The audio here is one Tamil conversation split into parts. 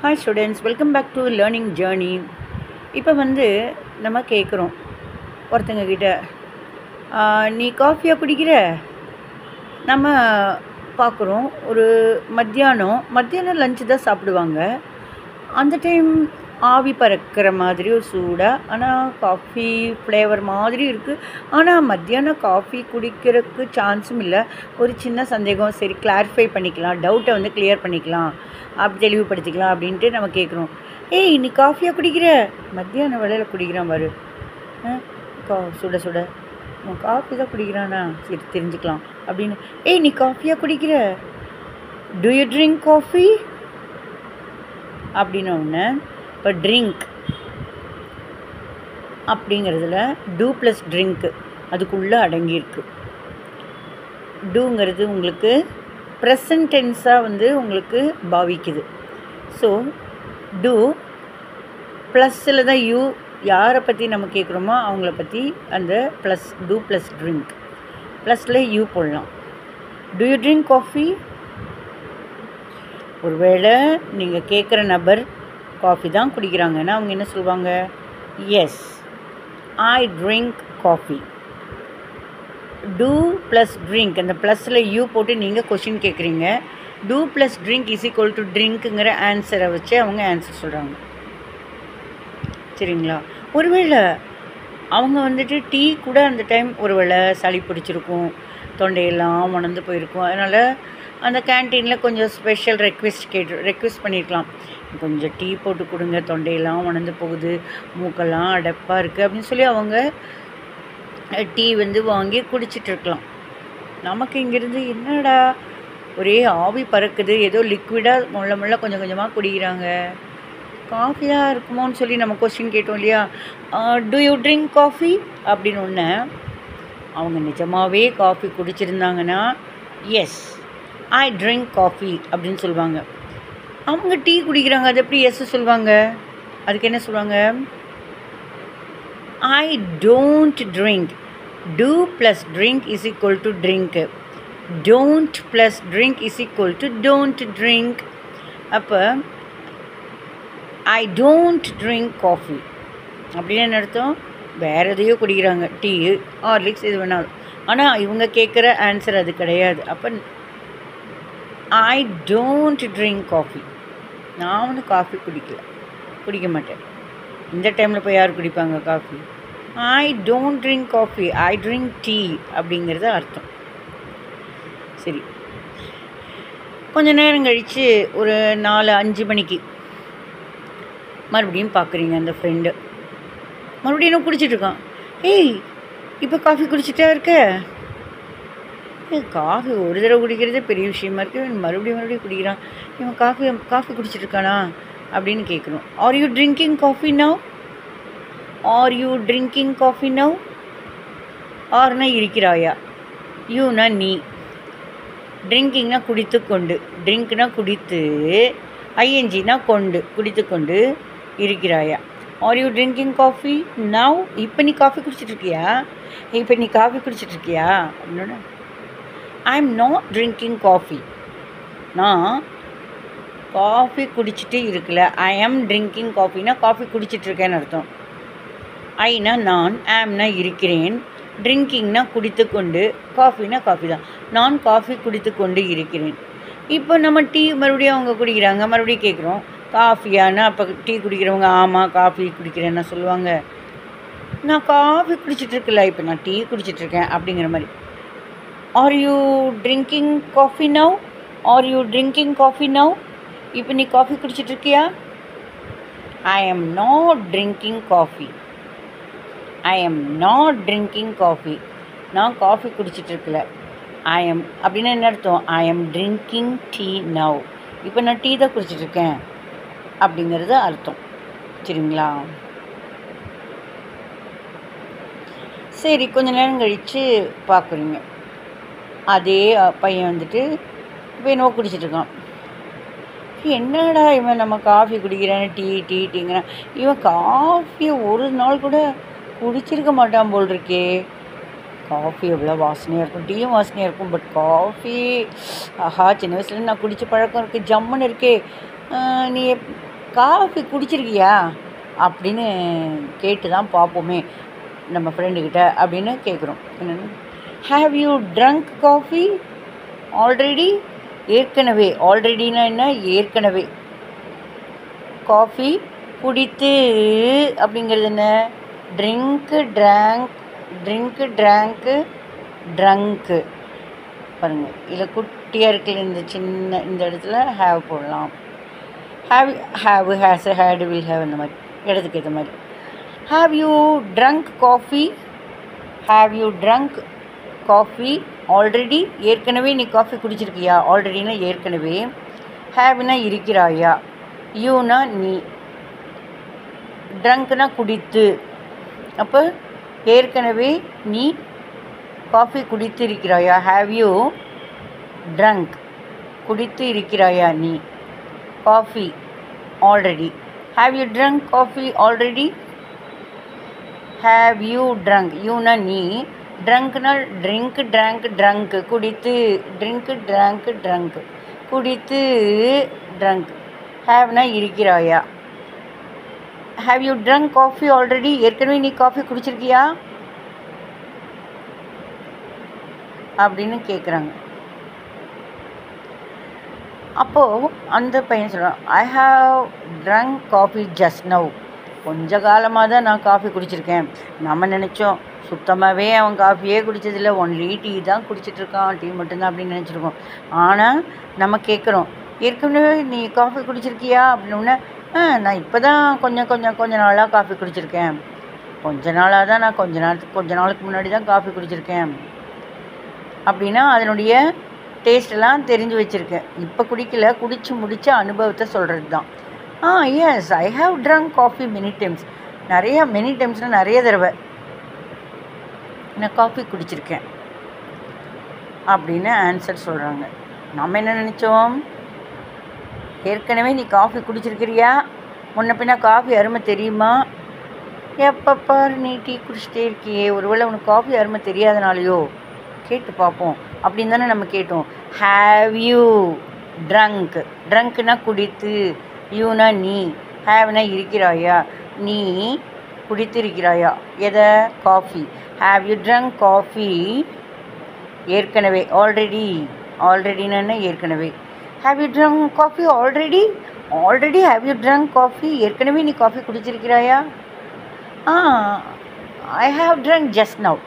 Hi students, welcome back to learning journey. இப்போ வந்து நம்ம கேட்குறோம் ஒருத்தங்க கிட்ட நீ காஃபியா குடிக்கிற? நம்ம பார்க்குறோம் ஒரு மத்தியானம் லஞ்சு தான் சாப்பிடுவாங்க. அந்த டைம் ஆவி பறக்கிற மாதிரி ஒரு சூடாக, ஆனால் காஃபி ஃப்ளேவர் மாதிரி இருக்குது. ஆனால் மத்தியானம் காஃபி குடிக்கிறதுக்கு சான்ஸும் இல்லை. ஒரு சின்ன சந்தேகம், சரி கிளாரிஃபை பண்ணிக்கலாம், டவுட்டை வந்து கிளியர் பண்ணிக்கலாம், அப்படி தெளிவுபடுத்திக்கலாம் அப்படின்ட்டு நம்ம கேட்குறோம். ஏய் நீ காஃபியாக குடிக்கிற? மத்தியான வேளையில் குடிக்கிறான் பாரு, சுட சுட அவன் காஃபி தான் குடிக்கிறானா, சரி தெரிஞ்சுக்கலாம் அப்படின்னு. ஏய் நீ காஃபியாக குடிக்கிற? டு யூ ட்ரிங்க் காஃபி அப்படின்னு ஒன்று. இப்போ ட்ரிங்க் அப்படிங்கிறதுல டூ ப்ளஸ் ட்ரிங்க்கு அதுக்குள்ளே அடங்கியிருக்கு. டூங்கிறது உங்களுக்கு ப்ரெசன்ட் டென்ஸாக வந்து உங்களுக்கு பாவிக்குது. ஸோ டூ ப்ளஸ்ஸில் தான் யூ, யாரை பற்றி நம்ம கேட்குறோமோ அவங்கள பற்றி அந்த ப்ளஸ் டூ ப்ளஸ் ட்ரிங்க் ப்ளஸில் யூ போடலாம். To you drink coffee? ஒருவேளை நீங்கள் கேட்குற நபர் காஃபி தான் குடிக்கிறாங்கன்னா அவங்க என்ன சொல்லுவாங்க? Yes I drink coffee. Do plus drink, அந்த ப்ளஸில் யூ போட்டு நீங்கள் கொஷின் கேட்குறீங்க. Do plus drink is equal to ட்ரிங்க்குங்கிற ஆன்சரை வச்சு அவங்க ஆன்சர் சொல்கிறாங்க. சரிங்களா? ஒருவேளை அவங்க வந்துட்டு டீ கூட அந்த டைம் ஒருவேளை சளி பிடிச்சிருக்கும், தொண்டையெல்லாம் உணர்ந்து போயிருக்கும். அதனால் அந்த கேன்டீனில் கொஞ்சம் ஸ்பெஷல் ரெக்வெஸ்ட் பண்ணியிருக்கலாம், கொஞ்சம் டீ போட்டு கொடுங்க, தொண்டையெல்லாம் உணர்ந்து போகுது, மூக்கெல்லாம் அடைப்பாக இருக்குது அப்படின்னு சொல்லி அவங்க டீ வந்து வாங்கி குடிச்சிட்ருக்கலாம். நமக்கு இங்கேருந்து என்னடா ஒரே ஆவி பறக்குது, ஏதோ லிக்விடாக முள்ள கொஞ்சம் கொஞ்சமாக குடிக்கிறாங்க, காஃபியாக இருக்குமோன்னு சொல்லி நம்ம கொஸ்டின் கேட்டோம் இல்லையா? டு யூ ட்ரிங்க் காஃபி அப்படின்னு ஒன்று. அவங்க நிஜமாகவே காஃபி குடிச்சிருந்தாங்கன்னா எஸ் ஐ ட்ரிங்க் காஃபி அப்படின்னு சொல்லுவாங்க. அவங்க டீ குடிக்கிறாங்க, அது எப்படி எஸ் சொல்லுவாங்க? அதுக்கு என்ன சொல்லுவாங்க? I don't drink. Do plus drink is equal to drink. Don't plus drink is equal to don't drink. அப்போ ஐ டோன்ட் ட்ரிங்க் காஃபி அப்படின்னு என்ன அர்த்தம்? வேறு எதையோ குடிக்கிறாங்க, டீ, ஹார்லிக்ஸ், எது வேணாலும். ஆனால் இவங்க கேட்குற ஆன்சர் அது கிடையாது. அப்போ ஐ டோன்ட் ட்ரிங்க் காஃபி. நான் வந்து காஃபி குடிக்க மாட்டேன். இந்த டைமில் போய் யார் குடிப்பாங்க coffee? I don't drink coffee, I drink tea அப்படிங்கிறது அர்த்தம். சரி, கொஞ்சம் நேரம் கழித்து ஒரு 4-5 மணிக்கு மறுபடியும் பார்க்குறீங்க அந்த ஃப்ரெண்டு மறுபடியும் என்ன குடிச்சிட்ருக்கான். ஏய் இப்போ காஃபி குடிச்சிட்டா இருக்க? காஃபி ஒரு தடவை குடிக்கிறதே பெரிய விஷயமா இருக்குது, இவன் மறுபடியும் குடிக்கிறான், இவன் காஃபி குடிச்சிட்ருக்கானா அப்படின்னு கேட்குறோம். Are you drinking coffee now? Are you drinking coffee now? ஆர்னா இருக்கிறாயா, யூனா நீ, ட்ரிங்கிங்னா குடித்து கொண்டு, ட்ரிங்க்னா குடித்து, ஐஎன்ஜினா கொண்டு, குடித்து கொண்டு இருக்கிறாயா. Are you drinking coffee now? இப்போ நீ காஃபி குடிச்சிட்ருக்கியா அப்படின்னா I am not drinking coffee. நான் காஃபி குடிச்சிட்டு இருக்கல. ஐ எம் ட்ரிங்கிங் காஃபினா காஃபி குடிச்சிட்ருக்கேன்னு அர்த்தம். ஐனா நான், ஆம்னா இருக்கிறேன், ட்ரிங்கிங்னா குடித்து கொண்டு, காஃபினா காஃபி தான். நான் காஃபி குடித்து கொண்டு இருக்கிறேன். இப்போ நம்ம டீ மறுபடியும் அவங்க குடிக்கிறாங்க, மறுபடியும் கேட்குறோம் காஃபியானா. அப்போ டீ குடிக்கிறவங்க ஆமாம் காஃபி குடிக்கிறேன்னா சொல்லுவாங்க, நான் காஃபி குடிச்சிட்ருக்கல, இப்போ நான் டீ குடிச்சிட்ருக்கேன் அப்படிங்கிற மாதிரி. Are you drinking coffee now? Are you drinking coffee now? இப்போ நீ காஃபி குடிச்சிட்ருக்கியா? I am not drinking coffee. I am not drinking coffee. நான் காஃபி குடிச்சிட்ருக்கல. ஐ எம் அப்படின்னா என்ன அர்த்தம்? I am drinking tea now. இப்போ நான் டீ தான் குடிச்சிட்ருக்கேன் அப்படிங்கிறது அர்த்தம். சரிங்களா? சரி, கொஞ்ச நேரம் கழித்து பார்க்குறீங்க அதே பையன் வந்துட்டு இப்போ என்னவோ குடிச்சிட்ருக்கான். என்னடா இவன் நம்ம காஃபி குடிக்கிறான், டீங்கிறான், இவன் காஃபியை ஒரு நாள் கூட குடிச்சிருக்க மாட்டான் போல் இருக்கே. காஃபி எவ்வளோ வாசனையாக இருக்கும், டீயும் வாசனையாக இருக்கும், பட் காஃபி ஆஹா சின்ன வயசுலேருந்து நான் குடித்த பழக்கம் இருக்குது, ஜம்முன்னு இருக்கே. நீ காஃபி குடிச்சிருக்கியா அப்படின்னு கேட்டு தான் பார்ப்போமே நம்ம ஃப்ரெண்டுக்கிட்ட அப்படின்னு கேட்குறோம். என்னென்னு, have you drunk coffee already? ஏற்கனவே. ஆல்ரெடினா என்ன? ஏற்கனவே. காஃபி குடித்து அப்படிங்கிறது என்ன? Drink, drank, drink, drank, drunk. பாருங்கள், இதில் குட்டியாக இருக்குல்ல இந்த சின்ன இந்த இடத்துல ஹேவ் போடலாம். Have, has, had, will have, இந்த மாதிரி இடத்துக்கு ஏற்ற மாதிரி. Have you drunk coffee? Have you drunk coffee already? ஏற்கனவே நீ காஃபி குடிச்சிருக்கியா? ஆல்ரெடினா ஏற்கனவே. ஹேவ்னா இருக்கிறாயா? யூனா நீ. ட்ரங்க்னா குடித்து. அப்போ ஏற்கனவே நீ காஃபி குடித்து இருக்கிறாயா? ஹேவ் யூ ட்ரங்க், குடித்து இருக்கிறாயா நீ coffee already. Have you drunk coffee already? Have you drunk, யூனா நீ. ட்ரங்க்னா ட்ரிங்க், ட்ராங்க், ட்ரங்க், குடித்து. ட்ரிங்க், ட்ராங்க், ட்ரங்க், குடித்து, ட்ரங்க். ஹேவ்னா இருக்கிறாயா? Have you drunk coffee already? ஏற்கனவே நீ காஃபி குடிச்சிருக்கியா அப்படின்னு கேட்குறாங்க. அப்போது அந்த பையன் சொல்கிறான், ஐ have drunk coffee just now. கொஞ்ச காலமாக தான் நான் காஃபி குடிச்சிருக்கேன். நம்ம நினச்சோம் சுத்தமாகவே அவன் காஃபியே குடித்ததில்லை, ஒன்லி டீ தான் குடிச்சிட்ருக்கான், டீ மட்டும்தான் அப்படின்னு நினச்சிருக்கோம். ஆனால் நம்ம கேட்குறோம், ஏற்கனவே நீ காஃபி குடிச்சிருக்கியா அப்படின்னோடனே, நான் இப்போ தான் கொஞ்ச நாளாக காஃபி குடிச்சிருக்கேன். கொஞ்ச நாளாக தான் நான் கொஞ்ச நாளுக்கு முன்னாடி தான் காஃபி குடிச்சிருக்கேன் அப்படின்னா அதனுடைய டேஸ்டெல்லாம் தெரிஞ்சு வச்சுருக்கேன். இப்போ குடிக்கல, குடித்து முடித்த அனுபவத்தை சொல்கிறது தான். Yes, I have drunk coffee many times. Many டைம்ஸ்னால் நிறைய தடவை நான் காஃபி குடிச்சிருக்கேன் அப்படின்னு ஆன்சர் சொல்கிறாங்க. நம்ம என்ன நினச்சோம், ஏற்கனவே நீ காஃபி குடிச்சிருக்கிறியா, முன்ன பின்ன காஃபி அருமை தெரியுமா, எப்போ பாரு நீ டீ குடிச்சிட்டே இருக்கியே, ஒருவேளை உனக்கு காஃபி அருமை தெரியாதனாலையோ, கேட்டு பார்ப்போம் அப்படின்னு தானே நம்ம கேட்டோம். ஹேவ் யூ ட்ரங்க், ட்ரங்க்னா குடித்து, யூனா நீ, ஹேவ்னா இருக்கிறாயா, நீ குடித்து இருக்கிறாயா எதை? Coffee. Have you drunk coffee ஏற்கனவே? ஆல்ரெடினா ஏற்கனவே. Have you drunk coffee already have you drunk coffee? ஏற்கனவே நீ காஃபி குடிச்சிருக்கிறாயா? I have drunk just now.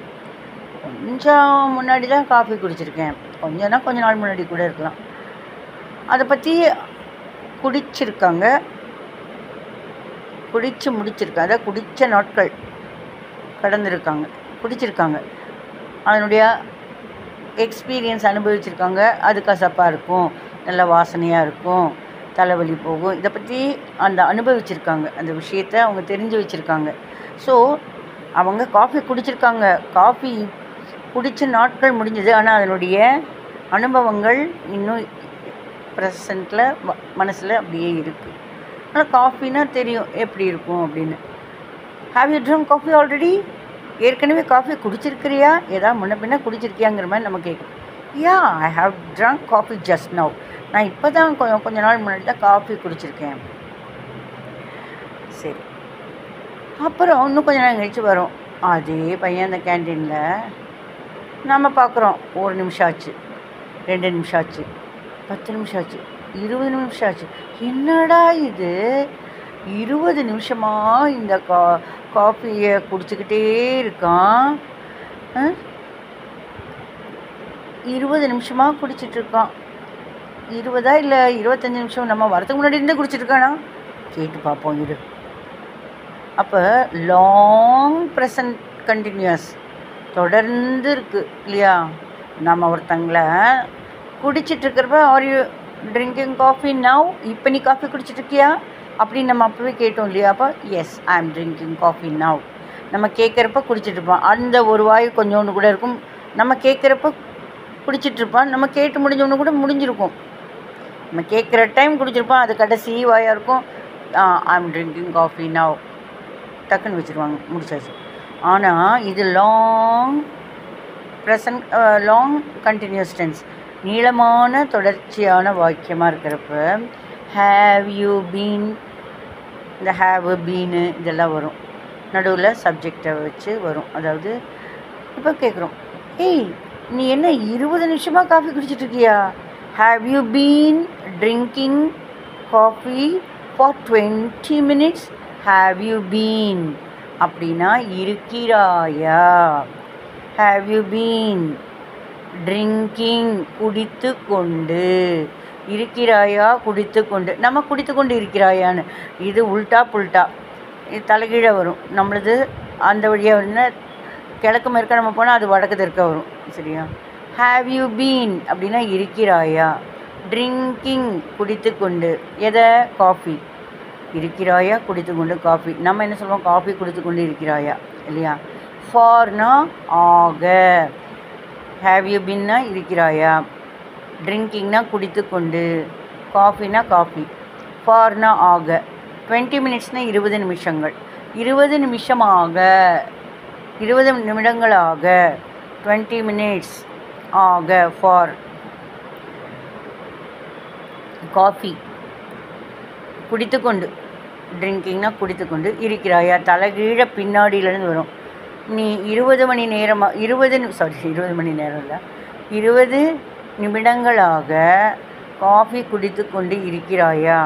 கொஞ்சம் முன்னாடி தான் காஃபி குடிச்சிருக்கேன். கொஞ்ச நாள் முன்னாடி கூட இருக்கலாம். அதை பற்றி குடிச்சிருக்காங்க, குடித்து முடிச்சிருக்காங்க, அதாவது குடித்த நாட்கள் குடிச்சிருக்காங்க, அதனுடைய எக்ஸ்பீரியன்ஸ் அனுபவிச்சிருக்காங்க. அது கசப்பாக இருக்கும், நல்ல வாசனையாக இருக்கும், தலைவலி போகும், இதை பற்றி அனுபவிச்சிருக்காங்க. அந்த விஷயத்தை அவங்க தெரிஞ்சு வச்சுருக்காங்க. ஸோ அவங்க காஃபி குடிச்சிருக்காங்க, காஃபி குடித்த நாட்கள் முடிஞ்சது, ஆனால் அதனுடைய அனுபவங்கள் இன்னும் ப்ரெசண்ட்டில் மனசில் அப்படியே இருக்குது. ஆனால் காஃபின்னா தெரியும் எப்படி இருக்கும் அப்படின்னு. Have you drunk coffee already? ஏற்கனவே காஃபி குடிச்சிருக்கிறியா, ஏதாவது முன்ன பின்ன குடிச்சிருக்கியாங்கிற மாதிரி நம்ம கேட்குறோம். I have drunk coffee just now. நான் இப்போ தான் கொஞ்ச நாள் முன்னாடி தான் காஃபி குடிச்சிருக்கேன். சரி, அப்புறம் இன்னும் கொஞ்ச நாள் கழிச்சு வரும் அதே பையன் அந்த கேன்டீனில். நம்ம பார்க்குறோம், 1 நிமிஷம் ஆச்சு, 2 நிமிஷம் ஆச்சு, 10 நிமிஷம் ஆச்சு, 20 நிமிஷம் ஆச்சு. என்னடா இது 20 நிமிஷமாக இந்த காஃபியை குடிச்சிக்கிட்டே இருக்கான், 20 நிமிஷமாக குடிச்சிட்ருக்கான். 20 இல்லை 25 நிமிஷம், நம்ம வரதுக்கு முன்னாடி இருந்தே குடிச்சிட்ருக்கானா கேட்டு பார்ப்போம் இரு. அப்போ லாங் ப்ரெசன்ட் கண்டினியூஸ் தொடர்ந்து இருக்குது இல்லையா? நம்ம ஒருத்தங்களை குடிச்சிட்ருக்கிறப்ப, are you drinking coffee now? இப்போ நீ காஃபி குடிச்சிட்ருக்கியா அப்படின்னு நம்ம அப்போவே கேட்டோம் இல்லையா? அப்போ எஸ், ஐ ஆம் ட்ரிங்கிங் காஃபி நவ். நம்ம கேட்குறப்ப குடிச்சிட்ருப்பான். அந்த ஒரு வாய் கொஞ்சோண்டு கூட இருக்கும், நம்ம கேட்குறப்ப குடிச்சிட்ருப்பான். நம்ம கேட்டு முடிஞ்சவொன்று கூட முடிஞ்சிருக்கும். நம்ம கேட்குற டைம் குடிச்சிருப்பான், அது கடைசி வாயாக இருக்கும். ஐ ஆம் ட்ரிங்கிங் காஃபி நவ், டக்குன்னு வச்சுருவாங்க, முடிச்சாச்சு. ஆனால் இது long present, long continuous tense, நீளமான தொடர்ச்சியான வாக்கியமாக இருக்கிறப்ப ஹேவ் யூ பீன் இந்த ஹேவு பீனு இதெல்லாம் வரும். நடுவில் சப்ஜெக்டை வச்சு வரும். அதாவது இப்போ கேட்குறோம், ஏய் நீ என்ன 20 நிமிஷமாக காஃபி குடிச்சிட்ருக்கியா? Have you been drinking coffee for 20 minutes? Have you been அப்படின்னா இருக்கிறாயா? ஹாவ் யூ பீன் ட்ரிங்கிங் குடித்து கொண்டு, இருக்கிறாயா குடித்து கொண்டு. நம்ம குடித்து கொண்டு இருக்கிறாயான்னு, இது உல்ட்டா புல்ட்டா, இது தலைகீழ வரும். நம்மளது அந்த வழியாக வந்து கிழக்கு மேற்க நம்ம போனால் அது வடக்கு தெற்க வரும். சரியா? ஹாவ் யூ பீன் அப்படின்னா இருக்கிறாயா. ட்ரிங்கிங் குடித்து கொண்டு, எதை? காஃபி. இருக்கிறாயா குடித்து கொண்டு காஃபி. நம்ம என்ன சொல்லுவோம்? காஃபி குடித்து கொண்டு இருக்கிறாயா, இல்லையா? ஃபார்னா ஆக. ஹாவ் யூ பீன்னா இருக்கிறாயா, ட்ரிங்கிங்னா குடித்து கொண்டு, காஃபினா காஃபி, ஃபார்னா ஆக. 20 minutesனால் 20 நிமிஷங்கள். 20 நிமிஷமாக, 20 நிமிடங்களாக. 20 minutes ஆக ஃபார். காஃபி குடித்து கொண்டு, ட்ரிங்கிங்னா குடித்து கொண்டு, இருக்கிறாயா தலைகீழ பின்னாடியிலேருந்து வரும். நீ 20 மணி நேரமாக 20 மணி நேரம் இல்லை, 20 நிமிடங்களாக காஃபி குடித்து கொண்டு இருக்கிறாயா.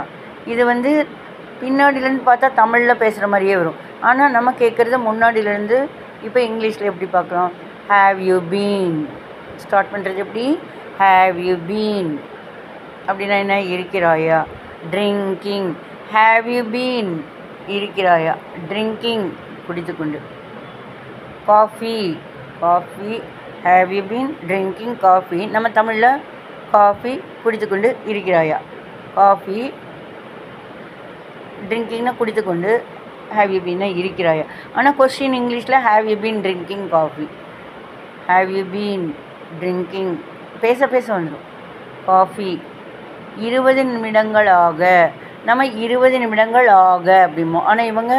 இது வந்து பின்னாடியிலேருந்து பார்த்தா தமிழில் பேசுகிற மாதிரியே வரும். ஆனால் நம்ம கேட்குறது முன்னாடியிலேருந்து. இப்போ இங்கிலீஷில் எப்படி பார்க்குறோம்? Have you been. ஸ்டார்ட் பண்ணுறது எப்படி? ஹாவ் யூ பீன் அப்படின்னா என்ன? இருக்கிறாயா. ட்ரிங்கிங். ஹாவ் யூ பீன் இருக்கிறாயா. ட்ரிங்கிங் குடித்து கொண்டு. Coffee. Coffee. Have you been drinking coffee. நம்ம தமிழில் காஃபி குடித்து கொண்டு இருக்கிறாயா. காஃபி. ட்ரிங்கிங்னா குடித்து கொண்டு, ஹாவ் யூ பீன்னா இருக்கிறாயா. ஆனால் கொஸ்டின் இங்கிலீஷில் have you been drinking coffee. Have you been drinking பேச பேச வந்துடும். காஃபி. 20 நிமிடங்களாக. நம்ம 20 நிமிடங்கள் ஆக அப்படிமோ. ஆனால் இவங்க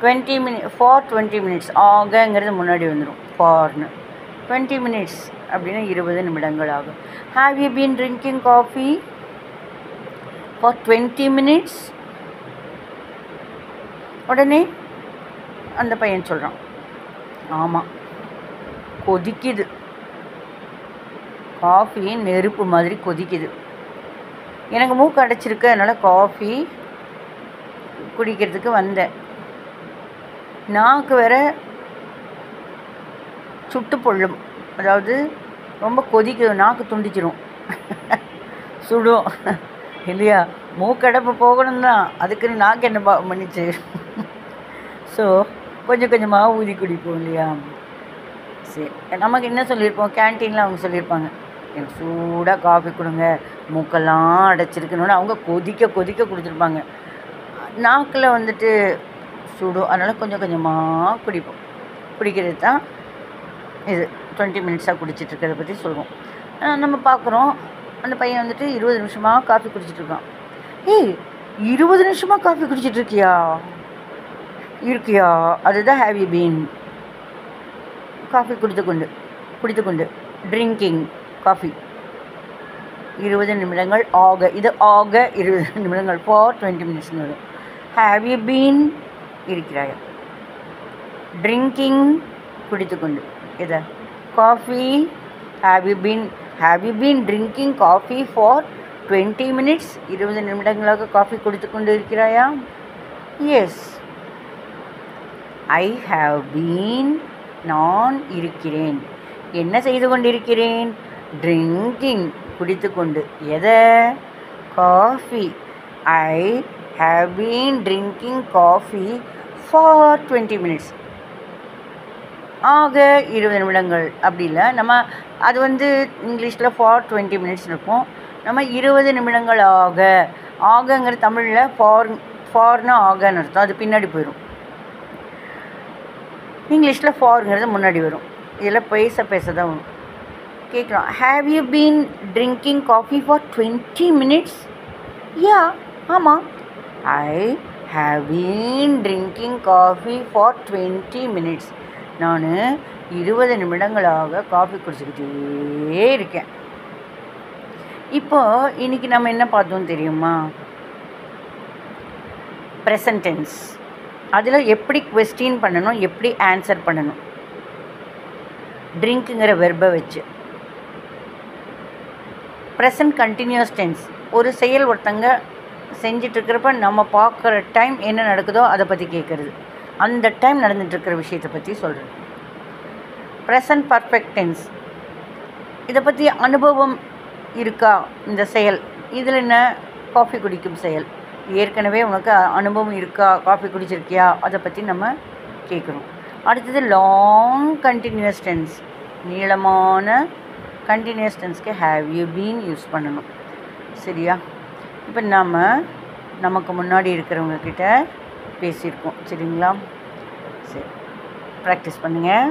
20 minutes ஃபார் 20 minutes. ஆகங்கிறது முன்னாடி வந்துடும் ஃபார்னு. 20 minutes அப்படின்னா 20 நிமிடங்கள் ஆகும். Have you been drinking coffee for 20 minutes? உடனே அந்த பையன் சொல்கிறான், ஆமாம் கொதிக்குது, காஃபி நெருப்பு மாதிரி கொதிக்குது, எனக்கு மூக்கு அடைச்சிருக்கு, அதனால் காஃபி குடிக்கிறதுக்கு வந்தேன், நாக்கு வேற சுட்டு பொள்ளும், அதாவது ரொம்ப கொதிக்குது, நாக்கு துண்டிச்சிரும், சுடும் இல்லையா. மூக்கடைப்பு போகணும் தான், அதுக்குன்னு நாக்கு என்ன பண்ணிச்சு. ஸோ கொஞ்சம் கொஞ்சமாக ஊதி குடிப்போம் இல்லையா. சரி, நமக்கு என்ன சொல்லியிருப்போம்? கேன்டீனில் அவங்க சொல்லியிருப்பாங்க, எனக்கு சூடாக காஃபி கொடுங்க, மூக்கெல்லாம் அடைச்சிருக்கணுன்னு அவங்க கொதிக்க கொதிக்க கொடுத்துருப்பாங்க. நாக்கில் வந்துட்டு சுடும், அதனால் கொஞ்சம் கொஞ்சமாக குடிப்போம். குடிக்கிறது தான் இது 20 minutes குடிச்சிட்ருக்கிறத பற்றி சொல்லுவோம். நம்ம பார்க்குறோம், அந்த பையன் வந்துட்டு 20 நிமிஷமாக காஃபி குடிச்சிட்ருக்கான். ஏய் 20 நிமிஷமாக காஃபி குடிச்சிட்ருக்கியா இருக்கியா, அதுதான் ஹேவ் யூ பீன். காஃபி குடித்து கொண்டு ட்ரிங்கிங் காஃபி 20 நிமிடங்கள் ஆக. இது ஆக 20 நிமிடங்கள் ஃபார் 20 minutes வரும். ஹேவ் யூ பீன் இருக்கிறாயா. ட்ரிங்கிங் குடித்து கொண்டு, இதை coffee. Have you been drinking coffee for 20 minutes? 20 நிமிடங்களாக காஃபி குடித்து கொண்டு இருக்கிறாயா. எஸ், ஐ ஹாவ் பீன், நான் இருக்கிறேன். என்ன செய்து கொண்டிருக்கிறேன்? ட்ரிங்கிங் குடித்து கொண்டு, எதை? Coffee. I have been drinking coffee for 20 minutes. ஆக 20 நிமிடங்கள் அப்படி இல்லை, நம்ம அது வந்து இங்கிலீஷில் ஃபார் 20 minutes இருக்கும். நம்ம 20 நிமிடங்கள் ஆக. ஆகங்கிற தமிழில் ஃபார்னா ஆகன்னு அர்த்தம், அது பின்னாடி போயிடும். இங்கிலீஷில் ஃபார்ங்கிறது முன்னாடி வரும். இதில் பேச பேச தான் வரும். கேட்குறோம், have you been drinking coffee for 20 minutes? யா, ஆமாம், I have been drinking coffee for 20 minutes. நான் 20 நிமிடங்களாக காஃபி குடிச்சிக்கிட்டே இருக்கேன். இப்போ இன்றைக்கி நம்ம என்ன பார்த்தோம் தெரியுமா? Present tense. அதில் எப்படி கொஸ்டின் பண்ணணும், எப்படி ஆன்சர் பண்ணணும், ட்ரிங்க்குங்கிற வெர்பை வச்சு. ப்ரெசன்ட் கண்டினியூஸ் டென்ஸ், ஒரு செயல் ஒருத்தங்க செஞ்சிட்ருக்கிறப்ப நம்ம பார்க்குற டைம் என்ன நடக்குதோ அதை பற்றி கேட்குறது, அந்த டைம் நடந்துகிட்ருக்கிற விஷயத்தை பற்றி சொல்கிறது. ப்ரெசன்ட் பர்ஃபெக்ட் டென்ஸ், இதை பற்றி அனுபவம் இருக்கா இந்த செயல், இதில் என்ன காஃபி குடிக்கும் செயல், ஏற்கனவே உனக்கு அனுபவம் இருக்கா, காஃபி குடிச்சிருக்கியா, அதை பற்றி நம்ம கேட்குறோம். அடுத்தது லாங் கண்டினியூஸ் டென்ஸ், நீளமான கண்டினியூஸ் டென்ஸ்க்கு ஹேவ் யூ பீன் யூஸ் பண்ணணும். சரியா? இப்போ நமக்கு முன்னாடி இருக்கிறவங்க கிட்ட பேசியிருக்கோம். சரிங்களா? சரி, ப்ராக்டிஸ் பண்ணுங்கள்.